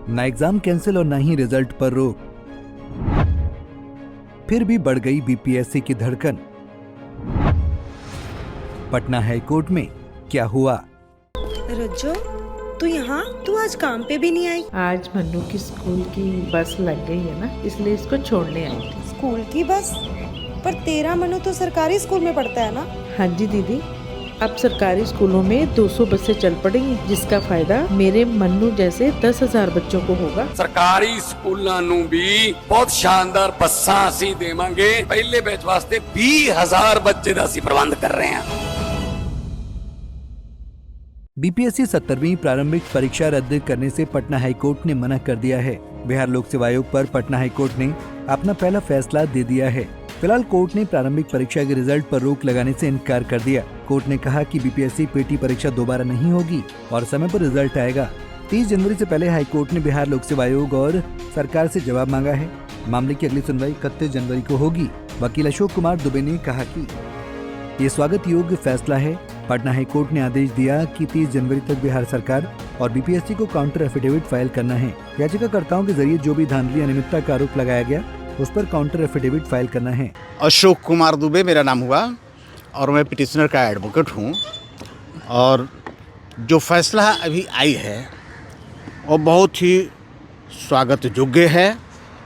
ना exam cancel और ना ही रिजल्ट पर रोक। फिर भी बढ़ गई बीपीएससी की धड़कन। पटना हाई कोर्ट में क्या हुआ? रज्जो, तू यहाँ? तू आज काम पे भी नहीं आई? आज मन्नू की स्कूल की बस लग गई है ना, इसलिए इसको छोड़ने आई थी। स्कूल की बस? पर तेरा मन्नू तो सरकारी स्कूल में पढ़ता है ना? हाँ जी दीदी, अब सरकारी स्कूलों में 200 बसें चल पड़ेंगी, जिसका फायदा मेरे मन्नू जैसे 10,000 बच्चों को होगा। सरकारी स्कूलों ਨੂੰ भी बहुत शानदार बसां ਅਸੀਂ देवांगे। पहले बैच वास्ते 20,000 बच्चे ਦਾ ਅਸੀਂ प्रबंध कर रहे हैं। बीपीएससी 17वीं प्रारंभिक परीक्षा रद्द करने से पटना हाईकोर्ट ने मना कर दिया है। बिहार लोक सेवा आयोग पर पटना हाईकोर्ट ने अपना पहला फैसला दे दिया है। फिलहाल कोर्ट ने प्रारंभिक परीक्षा के रिजल्ट पर रोक लगाने से इनकार कर दिया। कोर्ट ने कहा कि बीपीएससी पीटी परीक्षा दोबारा नहीं होगी और समय पर रिजल्ट आएगा। 30 जनवरी से पहले हाईकोर्ट ने बिहार लोक सेवा आयोग और सरकार से जवाब मांगा है। मामले की अगली सुनवाई 31 जनवरी को होगी। वकील अशोक कुमार दुबे ने कहा कि ये स्वागत योग्य फैसला है। पटना हाईकोर्ट ने आदेश दिया कि 30 जनवरी तक बिहार सरकार और बीपीएससी को काउंटर एफिडेविट फाइल करना है। याचिकाकर्ताओं के जरिए जो भी धांधली अनियमितता का आरोप लगाया गया उस पर काउंटर एफिडेविट फाइल करना है। अशोक कुमार दुबे मेरा नाम हुआ और मैं पिटिशनर का एडवोकेट हूँ। और जो फैसला अभी आई है वो बहुत ही स्वागत योग्य है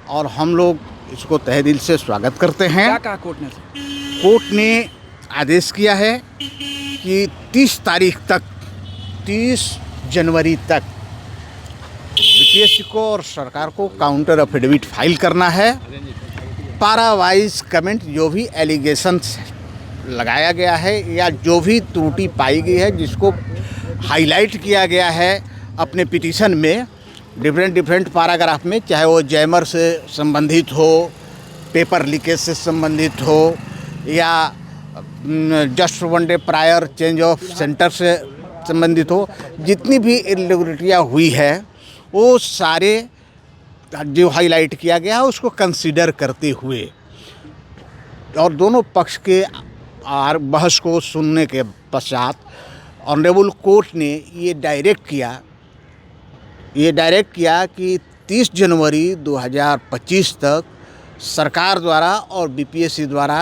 और हम लोग इसको तहे दिल से स्वागत करते हैं। क्या कहा कोर्ट ने? कोर्ट ने आदेश किया है कि 30 तारीख तक, 30 जनवरी तक बीपीएससी को और सरकार को काउंटर एफिडेविट फाइल करना है। पारा वाइज कमेंट जो भी एलिगेशंस लगाया गया है या जो भी त्रुटि पाई गई है, जिसको हाईलाइट किया गया है अपने पिटीशन में डिफरेंट पैराग्राफ में, चाहे वो जैमर से संबंधित हो, पेपर लीकेज से संबंधित हो या just one day prior change of centre से संबंधित हो, जितनी भी इरेगुलरिटियाँ हुई है वो सारे जो हाईलाइट किया गया है उसको कंसीडर करते हुए और दोनों पक्ष के बहस को सुनने के पश्चात ऑनरेबल कोर्ट ने ये डायरेक्ट किया कि 30 जनवरी 2025 तक सरकार द्वारा और बीपीएससी द्वारा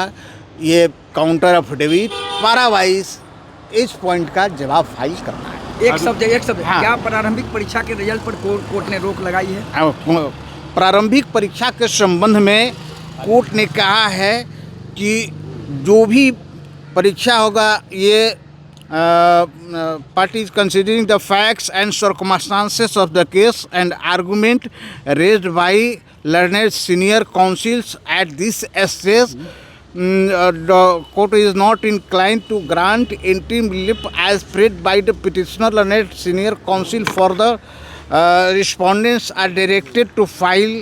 ये काउंटर एफिडेविट पारावाइज इस पॉइंट का जवाब फाइल करना है। एक सब्जेक्ट हाँ। क्या प्रारंभिक परीक्षा के रिजल्ट पर कोर्ट ने रोक लगाई है? प्रारंभिक परीक्षा के संबंध में कोर्ट ने कहा है कि जो भी परीक्षा होगा ये parties considering the facts and circumstances of the case and argument raised bye learned senior councils at this stage, the court is not inclined to grant interim relief as prayed by the petitioner. Learned senior counsel for the respondents are directed to file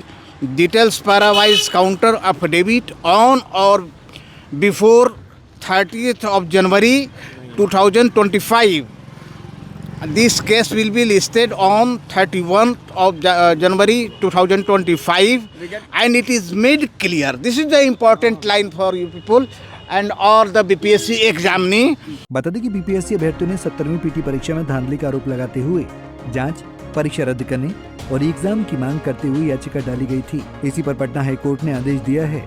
details parawise counter affidavit on or before 30th of January 2025. This case will be listed on 31st of January 2025 and it is made clear. This is the important line for you people and all the BPSC examinee. बता दें कि BPSC अभ्यर्थियों ने 17वीं PT परीक्षा में धांधली का आरोप लगाते हुए जांच, परीक्षा रद्द करने और एग्जाम की मांग करते हुए याचिका डाली गई थी। इसी पर पटना हाईकोर्ट ने आदेश दिया है।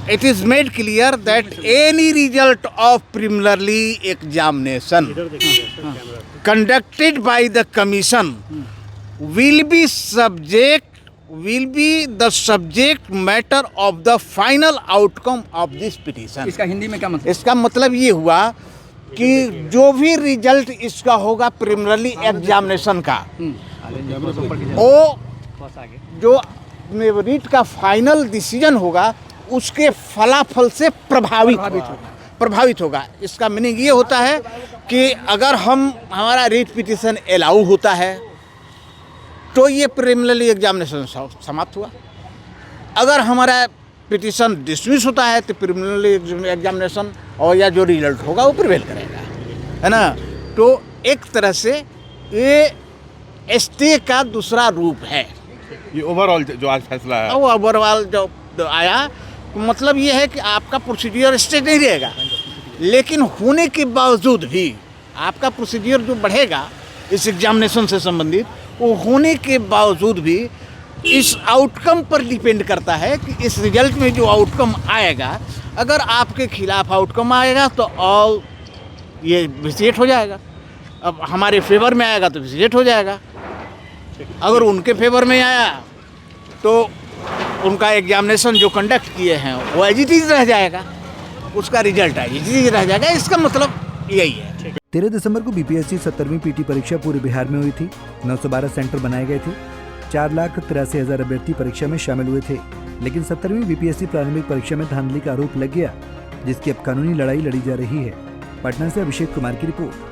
It is made clear that any result of preliminary examination conducted by the commission will be the subject matter of the final outcome of this petition. इसका हिंदी में क्या मतलब? इसका मतलब ये हुआ कि जो भी रिजल्ट इसका होगा प्रिलिमिनरी एग्जामिनेशन का, वो जो मेरिट का फाइनल डिसीजन होगा उसके फलाफल से प्रभावित होगा। इसका मीनिंग ये होता है कि अगर हमारा रिट पिटीशन अलाउ होता है तो ये प्रिलिमिनरी एग्जामिनेशन समाप्त हुआ। अगर हमारा पिटीशन डिसमिस होता है तो प्रिलिमिनरी एग्जामिनेशन और या जो रिजल्ट होगा वो प्रिवेल करेगा, है ना। तो एक तरह से ये स्टे का दूसरा रूप है। ये ओवरऑल जो आज फैसला है, वो ओवरऑल जो आया मतलब ये है कि आपका प्रोसीजर स्टे नहीं रहेगा, लेकिन होने के बावजूद भी आपका प्रोसीजर जो बढ़ेगा इस एग्जामिनेशन से संबंधित, वो होने के बावजूद भी इस आउटकम पर डिपेंड करता है कि इस रिजल्ट में जो आउटकम आएगा, अगर आपके खिलाफ आउटकम आएगा तो ऑल ये विजिट हो जाएगा, अब हमारे फेवर में आएगा तो विजिट हो जाएगा, अगर उनके फेवर में आया तो उनका एग्जामिनेशन जो कंडक्ट किए हैं वो एज इट इज रह जाएगा, उसका रिजल्ट एज इट इज रह जाएगा। इसका मतलब यही है। 13 दिसंबर को बीपीएससी 17वीं पीटी परीक्षा पूरे बिहार में हुई थी। 912 सेंटर बनाए गए थे। 4,83,000 अभ्यर्थी परीक्षा में शामिल हुए थे, लेकिन 17वीं बीपीएससी प्रारंभिक परीक्षा में धांधली का आरोप लग गया, जिसकी अब कानूनी लड़ाई लड़ी जा रही है। पटना से अभिषेक कुमार की रिपोर्ट।